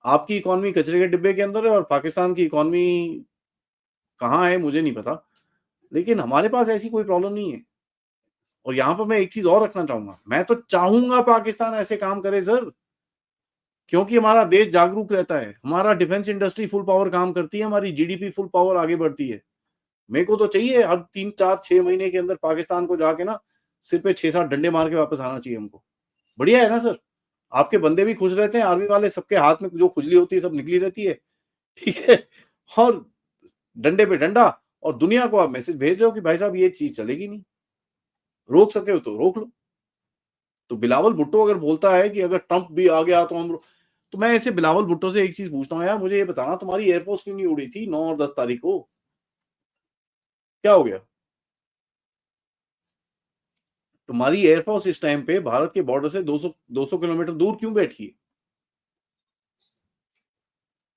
आपकी इकॉनमी कचरे के डिब्बे के अंदर है और पाकिस्तान की इकॉनमी कहाँ है मुझे नहीं पता। लेकिन हमारे पास ऐसी कोई प्रॉब्लम नहीं है। और यहाँ पर मैं एक चीज़ और रखना चाहूँगा, मैं तो चाहूँगा पाकिस्तान ऐसे काम करे सर, क्योंकि हमारा देश जागरूक रहता है, हमारा डिफेंस इंडस्ट्री फुल पावर काम करती है, हमारी जीडीपी फुल पावर आगे बढ़ती है। मेरे को तो चाहिए हर 3, 4, 6 महीने के अंदर पाकिस्तान को जाके ना सिर पे 6-7 डंडे मार के वापस आना चाहिए हमको। बढ़िया है ना सर? आपके बंदे भी खुश रहते हैं, आर्मी वाले, सबके हाथ में जो खुजली होती है सब निकली रहती है, ठीक है? और डंडे पे डंडा, और दुनिया को आप मैसेज भेज रहे हो कि भाई साहब ये चीज़ चलेगी नहीं, रोक सके हो तो रोक लो। तो बिलावल भुट्टो अगर बोलता है कि अगर ट्रंप भी आ गया तो हम, तो मैं ऐसे बिलावल भुट्टो से एक चीज़ पूछता हूँ, यार मुझे ये बताना तुम्हारी एयरफोर्स क्यों नहीं उड़ी थी 9 और 10 तारीख को? क्या हो गया? तुम्हारी एयरफोर्स इस टाइम पे भारत के बॉर्डर से 200 किलोमीटर दूर क्यों बैठी है?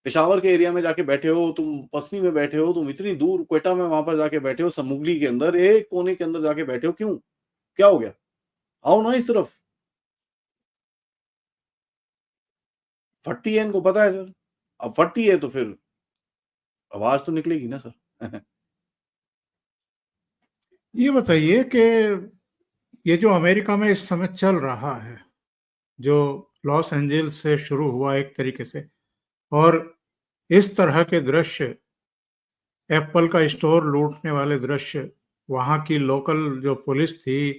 पेशावर के एरिया में जाके बैठे हो, तुम पसनी में बैठे हो, तुम इतनी दूर क्वेटा में वहां पर जाके बैठे हो, समुगली के अंदर एक कोने के अंदर जाके बैठे हो, क्यों? क्या हो गया? आओ ना इस तरफ। फटती है, इनको पता है सर। अब फटती है तो फिर आवाज तो निकलेगी ना सर। ये बताइए कि ये जो अमेरिका में इस समय चल रहा है, जो लॉस एंजल्स से शुरू हुआ एक तरीके से, और इस तरह के दृश्य, एप्पल का स्टोर लूटने वाले दृश्य, वहाँ की लोकल जो पुलिस थी,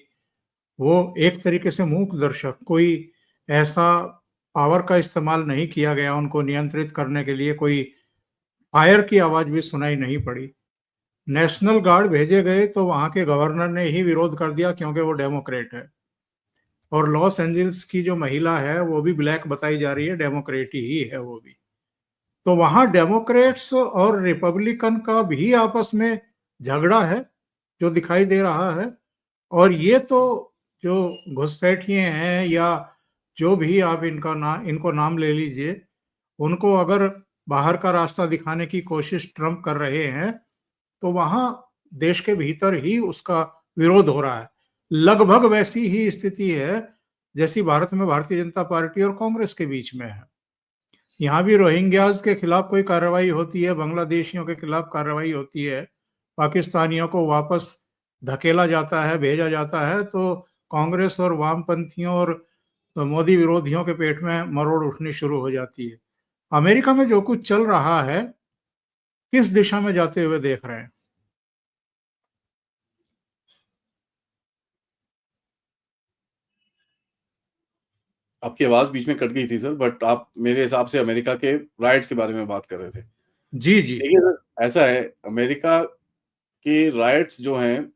वो एक तरीके से मूक दर्शक, कोई ऐसा पावर का इस्तेमाल नहीं किया गया उनको नियंत्रित करने के लिए, कोई फायर की आवाज़ भी सुनाई नहीं पड़ी। नेशनल गार्ड भेजे गए तो वहाँ के गवर्नर ने ही विरोध कर दिया क्योंकि वो डेमोक्रेट है। और लॉस एंजल्स की जो महिला है वो भी ब्लैक बताई जा रही है, डेमोक्रेट ही है वो भी। तो वहाँ डेमोक्रेट्स और रिपब्लिकन का भी आपस में झगड़ा है जो दिखाई दे रहा है। और ये तो जो घुसपैठिए हैं या जो भी आप इनको नाम ले लीजिए, उनको अगर बाहर का रास्ता दिखाने की कोशिश ट्रंप कर रहे हैं, तो वहाँ देश के भीतर ही उसका विरोध हो रहा है। लगभग वैसी ही स्थिति है जैसी भारत में भारतीय जनता पार्टी और कांग्रेस के बीच में है। यहाँ भी रोहिंग्याज के खिलाफ कोई कार्रवाई होती है, बांग्लादेशियों के खिलाफ कार्रवाई होती है, पाकिस्तानियों को वापस धकेला जाता है, भेजा जाता है, तो कांग्रेस और वामपंथियों और मोदी विरोधियों के पेट में मरोड़ उठनी शुरू हो जाती है। अमेरिका में जो कुछ चल रहा है, किस दिशा में जाते हुए देख रहे हैं? आपकी आवाज़ बीच में कट गई थी सर, बट आप मेरे हिसाब से अमेरिका के राइट्स के बारे में बात कर रहे थे। जी, जी। देखिए सर, ऐसा है, अमेरिका के राइट्स जो हैं,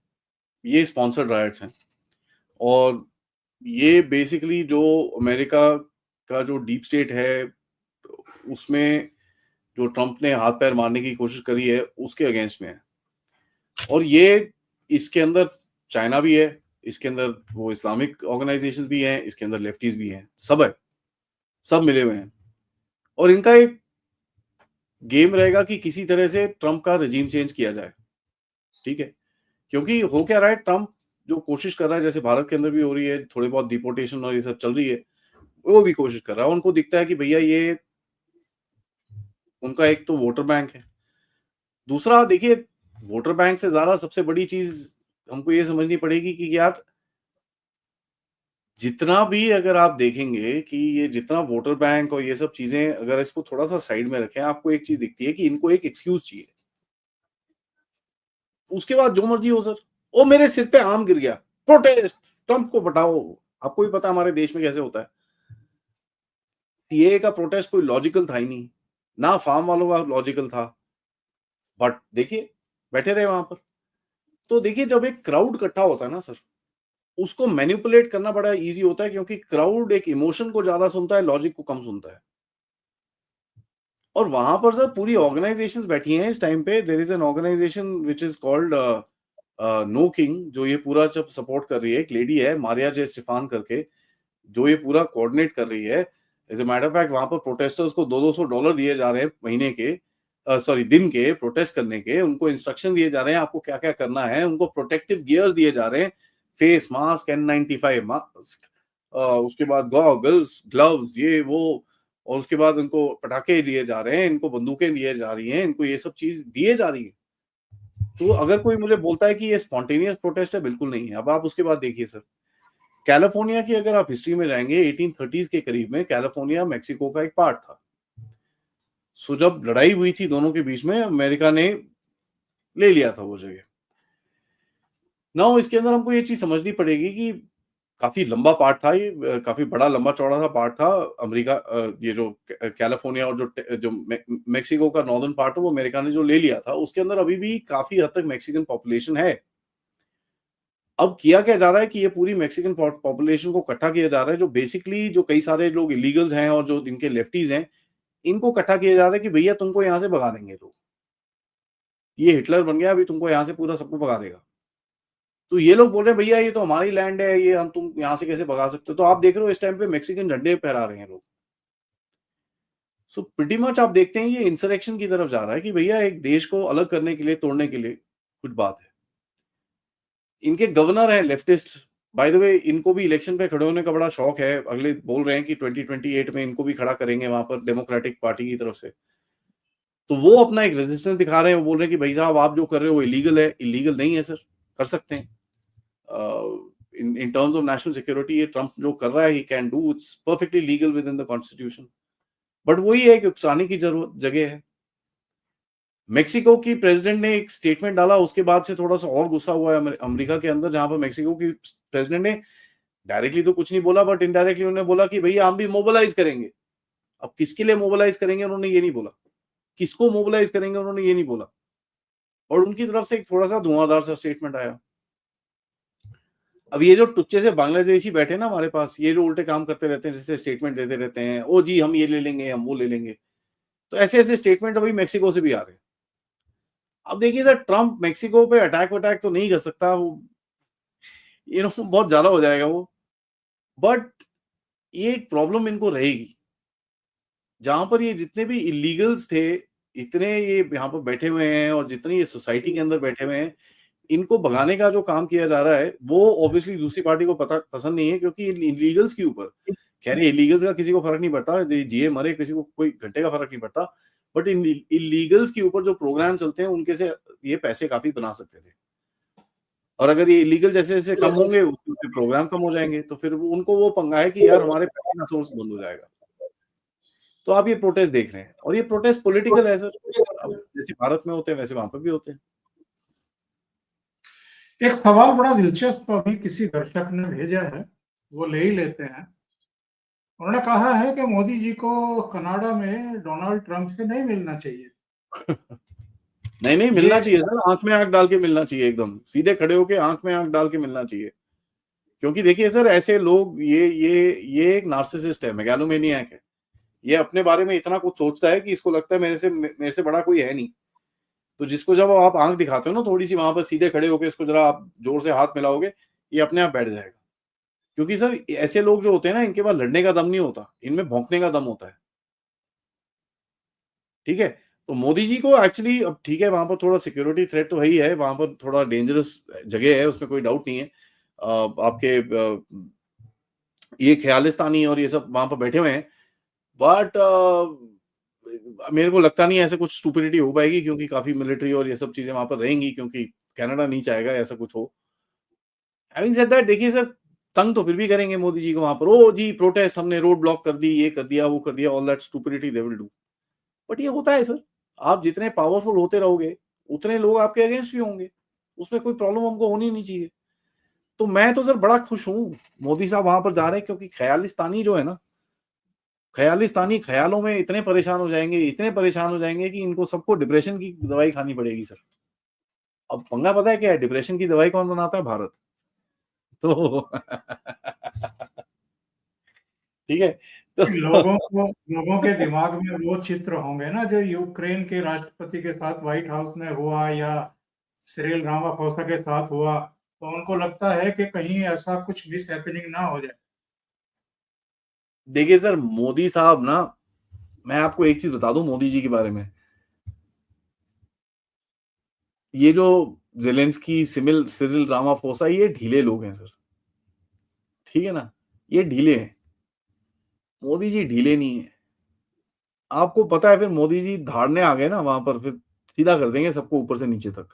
ये स्पॉन्सर्ड राइट्स हैं और ये बेसिकली जो अमेरिका का जो डीप स्टेट है, उसमें जो ट्रम्प ने हाथ-पैर मारने की कोशिश करी है, उसके अगेंस्ट में है। और ये इसके अंदर चाइना भी है, इसके अंदर वो इस्लामिक ऑर्गनाइज़ेशंस भी हैं, इसके अंदर लेफ्टीज़ भी हैं, सब है, सब मिले हुए हैं। और इनका एक गेम रहेगा कि किसी तरह से ट्रम्प का रेजिम चेंज किया जाए, ठीक है? क्योंकि हो क्या रहा है, ट्रम्प जो कोशिश कर रहा है, जैसे भारत के अंदर भी हो रही है, थोड़ी बहुत डिपोर्टेशन और ये सब चल रही है, वो भी कोशिश कर रहा है। उनको दिखता है कि भैया ये उनका एक तो वोटर बैंक है। दूसरा देखिए, वोटर बैंक से ज़्यादा सबसे बड़ी चीज़ हमको ये समझनी पड़ेगी कि यार, जितना भी अगर आप देखेंगे कि ये जितना वोटर बैंक और ये सब चीज़ें अगर इसको थोड़ा-सा साइड में रखें, आपको एक चीज़ दिखती है कि इनको एक एक्सक्यूज़ चाहिए। उसके बाद जो मर्ज़ी हो सर। ओ मेरे सिर पे आम गिर गया, प्रोटेस्ट, ट्रम्प को हटाओ। आपको भी पता है हमारे देश में कैसे होता है। सीएए का प्रोटेस्ट कोई लॉजिकल था ही नहीं, ना फार्म वालों का लॉजिकल था। बट देखिए, बैठे रहे वहाँ पर। तो देखिए, जब एक क्राउड इकट्ठा होता है ना सर, उसको मैनिपुलेट करना बड़ा ईज़ी होता है क्योंकि क्राउड एक इमोशन को ज़्यादा सुनता है, लॉजिक को कम सुनता है। और वहाँ पर सर पूरी ऑर्गनाइज़ेशंस बैठी हैं इस टाइम पे। There is an organisation which is called no king, जो ये पूरा जब सपोर्ट कर रही है। एक लेडी है मारिया जे स्टेफान करके, जो ये पूरा कोऑर्डिनेट कर रही है। As a matter of fact वहाँ पर प्रोटेस्टर्स को $200-200 दिए जा रहे हैं महीने के, सॉरी दिन के प्रोटेस्ट करने के। उनको इंस्ट्रक्शन दिए जा रहे हैं आपको क्या-क्या करना है। उनको प्रोटेक्टिव गियर्स दिए जा रहे हैं, फेस मास्क, N95 मास्क, उसके बाद गॉगल्स, ग्लव्स, ये वो, और उसके बाद उनको पटाखे दिए जा रहे हैं, इनको बंदूकें दिए जा रही हैं, इनको ये सब चीज़ दिए जा रही है। तो अगर कोई मुझे बोलता है कि ये स्पॉन्टेनियस प्रोटेस्ट है, बिल्कुल नहीं है। अब आप उसके बाद देखिए सर, कैलिफोर्निया की अगर आप हिस्ट्री में जाएँगे 1830s के करीब में कैलिफोर्निया मेक्सिको का एक पार्ट था। सो जब लड़ाई हुई थी दोनों के बीच में, अमेरिका ने ले लिया था वो जगह। नाउ इसके अंदर हमको ये चीज़ समझनी पड़ेगी कि काफ़ी लंबा पार्ट था ये, काफ़ी बड़ा लंबा-चौड़ा सा पार्ट था। अमेरिका, ये जो कैलिफोर्निया और जो मेक्सिको का नॉर्दर्न पार्ट है, वो अमेरिका ने जो ले लिया था, उसके अंदर अभी भी काफ़ी हद तक मेक्सिकन पॉपुलेशन है। अब किया क्या जा रहा है कि ये पूरी मेक्सिकन पॉपुलेशन को इकट्ठा किया जा रहा है, जो बेसिकली जो कई सारे लोग इल्लीगल्स हैं और जो इनके लेफ्टीज़ हैं, इनको इकट्ठा किया जा रहा है कि भैया तुमको यहाँ से भगा देंगे लोग। ये हिटलर बन गया, अभी तुमको यहाँ से पूरा सबको भगा देगा। तो ये लोग बोल रहे हैं भैया ये तो हमारी लैंड है, ये हम तुम यहाँ से कैसे भगा सकते हो? तो आप देख रहे हो इस टाइम पे मेक्सिकन झंडे फहरा रहे हैं लोग। सो प्रीटी मच आप देखते हैं ये इंसरेक्शन की तरफ जा रहा है कि भैया एक देश को अलग करने के लिए, तोड़ने के लिए कुछ बात है। इनके गवर्नर हैं लेफ्टिस्ट, बाय द वे इनको भी इलेक्शन पे खड़े होने का बड़ा शौक है। अगले बोल रहे हैं कि 2028 में इनको भी खड़ा करेंगे वहाँ पर डेमोक्रेटिक पार्टी की तरफ से। तो वो अपना एक रेजिस्टेंस दिखा रहे हैं, वो बोल रहे हैं कि भाई साहब आप जो कर रहे हो वो इलीगल है। इलीगल नहीं है सर, कर सकते हैं। In terms of national security ये ट्रम्प जो कर रहा है he can do, it's perfectly legal with in the constitution. But वही है कि उकसाने की जरूरत जगह है। मेक्सिको की प्रेसिडेंट ने एक स्टेटमेंट डाला, उसके बाद से थोड़ा-सा और गुस्सा हुआ है अमेरिका के अंदर, जहाँ पर मेक्सिको की प्रेसिडेंट ने डायरेक्टली तो कुछ नहीं बोला, बट इनडायरेक्टली उन्होंने बोला कि भैया हम भी मोबिलाइज करेंगे। अब किसके लिए मोबिलाइज करेंगे उन्होंने ये नहीं बोला। किसको मोबिलाइज करेंगे उन्होंने ये नहीं बोला। और उनकी तरफ से एक थोड़ा-सा धुआंधार सा स्टेटमेंट आया। अब ये जो टुच्चे से बांग्लादेशी बैठे हैं ना हमारे पास, ये जो उल्टे काम करते रहते हैं, जैसे स्टेटमेंट देते रहते हैं, ओ जी हम ये ले लेंगे, हम वो ले लेंगे। तो ऐसे-ऐसे स्टेटमेंट अभी मेक्सिको से भी आ रहे हैं। अब देखिए सर, ट्रम्प मेक्सिको पे अटैक-वटैक तो नहीं कर सकता, वो बहुत ज़्यादा हो जाएगा वो। बट ये एक प्रॉब्लम इनको रहेगी। जहाँ पर ये जितने भी इल्लीगल्स थे, इतने ये यहाँ पर बैठे हुए हैं और जितने ये सोसाइटी के अंदर बैठे हुए हैं, इनको भगाने का जो काम किया जा रहा है, वो ऑब्वियसली दूसरी पार्टी को पसंद नहीं है, क्योंकि इल्लीगल्स के ऊपर, खैर इल्लीगल्स का किसी को फ़र्क नहीं पड़ता, जिए मरे किसी को कोई घंटे का फ़र्क नहीं पड़ता, बट इन इल्लीगल्स के ऊपर जो प्रोग्राम चलते हैं, उनके से ये पैसे काफ़ी बना सकते थे। और अगर ये इल्लीगल जैसे-जैसे कम होंगे, उतने प्रोग्राम कम हो जाएँगे, तो फिर उनको वो पंगा है कि यार हमारे पैसे का सोर्स बंद हो जाएगा। तो आप ये प्रोटेस्ट देख रहे हैं, और ये प्रोटेस्ट पॉलिटिकल है सर। अब जैसे भारत में होते हैं, वैसे वहाँ पर भी होते हैं। एक सवाल बड़ा दिलचस्प अभी किसी दर्शक ने भेजा है, वो ले ही लेते हैं। उन्होंने कहा है कि मोदी जी को कनाडा में डोनाल्ड ट्रंप से नहीं मिलना चाहिए। नहीं, मिलना ये चाहिए सर, आँख में आँख डाल के मिलना चाहिए एकदम। सीधे खड़े होके आँख में आँख डाल के मिलना चाहिए। क्योंकि देखिए सर, ऐसे लोग ये एक नार्सिसिस्ट है, मेगालोमैनियाक है। ये अपने बारे में इतना कुछ सोचता है कि इसको लगता है मेरे से बड़ा कोई है नहीं। तो जिसको जब आप आँख दिखाते हो ना थोड़ी-सी, वहाँ पर सीधे खड़े होके इसको ज़रा आप ज़ोर से हाथ मिलाओगे, ये अपने आप बैठ जाएगा। क्योंकि सर ऐसे लोग जो होते हैं ना, इनके पास लड़ने का दम नहीं होता, इनमें भौंकने का दम होता है। ठीक है? तो मोदी जी को एक्चुअली, अब ठीक है, वहाँ पर थोड़ा सिक्योरिटी थ्रेट तो है ही है, वहाँ पर थोड़ा डेंजरस जगह है, उसमें कोई डाउट नहीं है। आपके ये ख़यालिस्तानी और ये सब वहाँ पर बैठे हुए हैं, बट मेरे को लगता नहीं है ऐसे कुछ स्टुपिडिटी हो पाएगी, क्योंकि काफ़ी मिलिट्री और ये सब चीज़ें वहाँ पर रहेंगी, क्योंकि कनाडा नहीं चाहेगा ऐसा कुछ हो। हैविंग सेड दैट, देखिए सर, तंग तो फिर भी करेंगे मोदी जी को वहाँ पर, "ओह जी, प्रोटेस्ट, हमने रोड ब्लॉक कर दी, ये कर दिया, वो कर दिया", all that stupidity they will do. But ये होता है सर, आप जितने पावरफुल होते रहोगे, उतने लोग आपके अगेंस्ट भी होंगे। उसमें कोई प्रॉब्लम हमको होनी नहीं चाहिए। तो मैं तो सर बड़ा खुश हूँ, मोदी साहब वहाँ पर जा रहे हैं, क्योंकि ख़यालिस्तानी जो है ना, ख़यालिस्तानी ख़यालों में इतने परेशान हो जाएँगे कि इनको सबको डिप्रेशन की दवाई खानी पड़ेगी सर। अब पंगा पता है क्या है? डिप्रेशन की दवाई कौन बनाता है? भारत। तो ठीक है? तो लोगों के दिमाग में वो चित्र होंगे ना जो यूक्रेन के राष्ट्रपति के साथ व्हाइट हाउस में हुआ या सिरिल रामाफोसा के साथ हुआ, तो उनको लगता है कि कहीं ऐसा कुछ मिस हैपनिंग ना हो जाए। देखिए सर, मोदी साहब ना, मैं आपको एक चीज़ बता दूँ मोदी जी के बारे में। ये जो ज़ेलेंस्की, सिरिल रामाफोसा, ये ढीले लोग हैं सर, ठीक है ना? ये ढीले हैं, मोदी जी ढीले नहीं हैं। आपको पता है, फिर मोदी जी धाड़ने आ गए ना वहाँ पर, फिर सीधा कर देंगे सबको ऊपर से नीचे तक।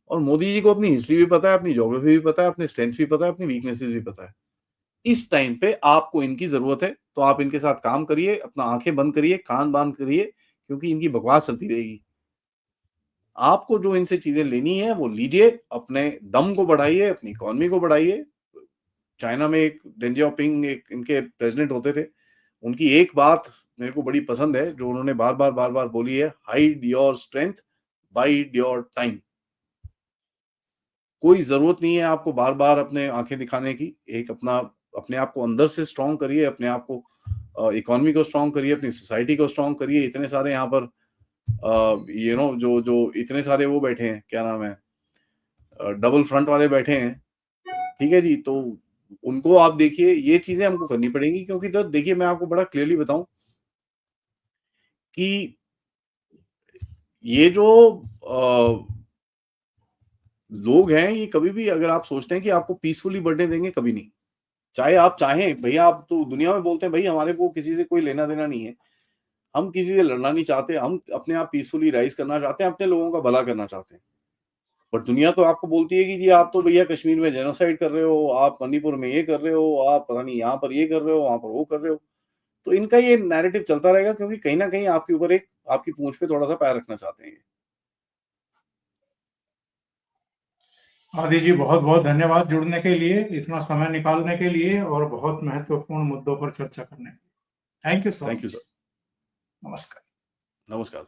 और मोदी जी को अपनी हिस्ट्री भी पता है, अपनी ज्योग्राफी भी पता है, अपनी स्ट्रेंथ भी पता है, अपनी वीकनेसेस भी पता है। इस टाइम पे आपको इनकी ज़रूरत है, तो आप इनके साथ काम करिए, अपना आँखें बंद करिए, कान बंद करिए, क्योंकि इनकी बकवास चलती रहेगी। आपको जो इनसे चीज़ें लेनी है वो लीजिए, अपने दम को बढ़ाइए, अपनी इकोनॉमी को बढ़ाइए। चाइना में एक डेंग जियाओपिंग, एक इनके प्रेज़िडेंट होते थे। उनकी एक बात मेरे को बड़ी पसंद है, जो उन्होंने बार-बार बोली है, hide your strength, wide your time. कोई ज़रूरत नहीं है आपको बार-बार अपने आँखें दिखाने की। एक अपना अपने आप को अंदर से स्ट्रॉन्ग करिए, अपने आप को इकोनॉमी को स्ट्रॉन्ग करिए, अपनी सोसाइटी को स्ट्रॉन्ग करिए। इतने सारे यहाँ पर जो जो इतने सारे वो बैठे हैं, क्या नाम है, डबल फ्रंट वाले बैठे हैं, ठीक है जी? तो उनको आप देखिए, ये चीज़ें हमको करनी पड़ेंगी, क्योंकि तो देखिए मैं आपको बड़ा क्लियरली बताऊँ कि ये जो अ, लोग हैं, ये कभी भी, अगर आप सोचते हैं कि आपको पीसफुली बर्थडे देंगे, कभी नहीं। चाहे आप चाहें, भैया आप तो दुनिया में बोलते हैं, भई हमारे को किसी से कोई लेना-देना नहीं है। हम किसी से लड़ना नहीं चाहते, हम अपने आप पीसफुली राइज़ करना चाहते हैं, अपने लोगों का भला करना चाहते हैं। बट दुनिया तो आपको बोलती है कि जी आप तो भैया कश्मीर में जेनोसाइड कर रहे हो, आप मणिपुर में ये कर रहे हो, आप पता नहीं यहाँ पर ये कर रहे हो, वहाँ पर वो कर रहे हो। तो इनका ये नैरेटिव चलता रहेगा, क्योंकि कहीं न कहीं आपके ऊपर एक, आपकी पूँछ पे थोड़ा-सा पैर रखना चाहते हैं ये। आदि जी, बहुत-बहुत धन्यवाद जुड़ने के लिए, इतना समय निकालने के लिए और बहुत महत्वपूर्ण मुद्दों पर चर्चा करने के लिए। Thank you so thank you much. Sir. नमस्कार। नमस्कार।